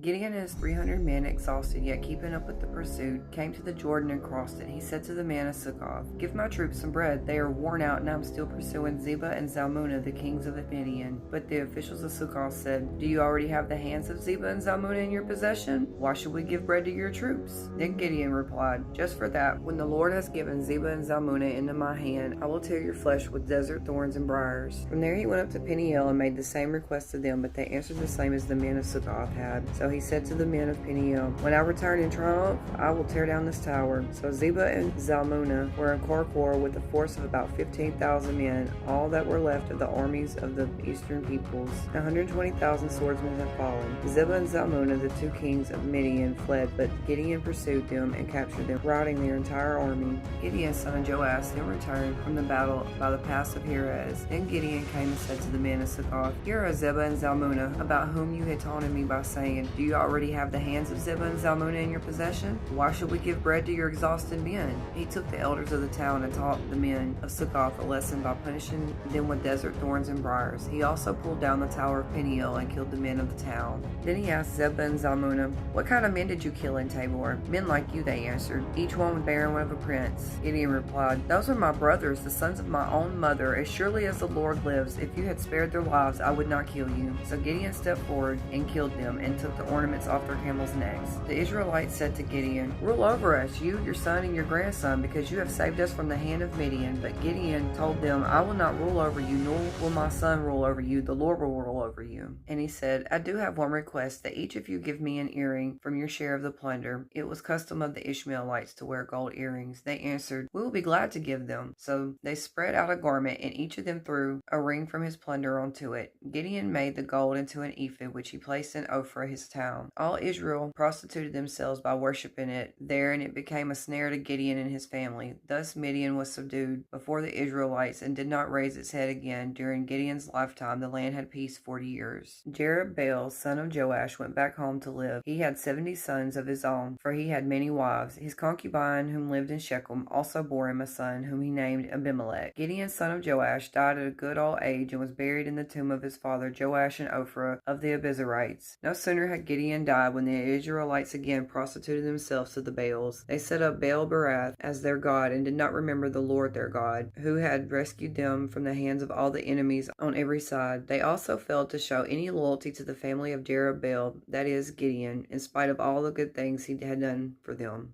Gideon and his 300 men, exhausted yet keeping up with the pursuit, came to the Jordan and crossed it. He said to the men of Succoth, "Give my troops some bread. They are worn out, and I am still pursuing Zebah and Zalmunna, the kings of the Midian." But the officials of Succoth said, "Do you already have the hands of Zebah and Zalmunna in your possession? Why should we give bread to your troops?" Then Gideon replied, "Just for that, when the Lord has given Zebah and Zalmunna into my hand, I will tear your flesh with desert thorns and briars." From there he went up to Peniel and made the same request to them, but they answered the same as the men of Succoth had. So he said to the men of Peniel, "When I return in triumph, I will tear down this tower." So Zebah and Zalmunna were in Karkor with a force of about 15,000 men, all that were left of the armies of the eastern peoples. 120,000 swordsmen had fallen. Zebah and Zalmunna, the two kings of Midian, fled, but Gideon pursued them and captured them, routing their entire army. Gideon, son of Joash, then returned from the battle by the pass of Heres. Then Gideon came and said to the men of Succoth, "Here are Zebah and Zalmunna, about whom you had taunted me by saying, 'Do you already have the hands of Zebah and Zalmunna in your possession? Why should we give bread to your exhausted men?'" He took the elders of the town and taught the men of Succoth a lesson by punishing them with desert thorns and briars. He also pulled down the tower of Peniel and killed the men of the town. Then he asked Zebah and Zalmunna, "What kind of men did you kill in Tabor?" "Men like you," they answered, "each one bearing one of a prince." Gideon replied, "Those are my brothers, the sons of my own mother. As surely as the Lord lives, if you had spared their lives, I would not kill you." So Gideon stepped forward and killed them, and took the ornaments off their camels' necks. The Israelites said to Gideon, "Rule over us, you, your son, and your grandson, because you have saved us from the hand of Midian." But Gideon told them, "I will not rule over you, nor will my son rule over you. The Lord will rule over you." And he said, "I do have one request, that each of you give me an earring from your share of the plunder." It was custom of the Ishmaelites to wear gold earrings. They answered, "We will be glad to give them." So they spread out a garment, and each of them threw a ring from his plunder onto it. Gideon made the gold into an ephod, which he placed in Ophrah, his town. All Israel prostituted themselves by worshiping it there, and it became a snare to Gideon and his family. Thus Midian was subdued before the Israelites and did not raise its head again. During Gideon's lifetime, the land had peace 40 years. Jerubbaal, son of Joash, went back home to live. He had 70 sons of his own, for he had many wives. His concubine, whom lived in Shechem, also bore him a son, whom he named Abimelech. Gideon, son of Joash, died at a good old age and was buried in the tomb of his father Joash in Ophrah of the Abiezrites. No sooner had Gideon died when the Israelites again prostituted themselves to the Baals. They set up Baal-Berath as their god and did not remember the Lord their God, who had rescued them from the hands of all the enemies on every side. They also failed to show any loyalty to the family of Jerubbaal, that is, Gideon, in spite of all the good things he had done for them.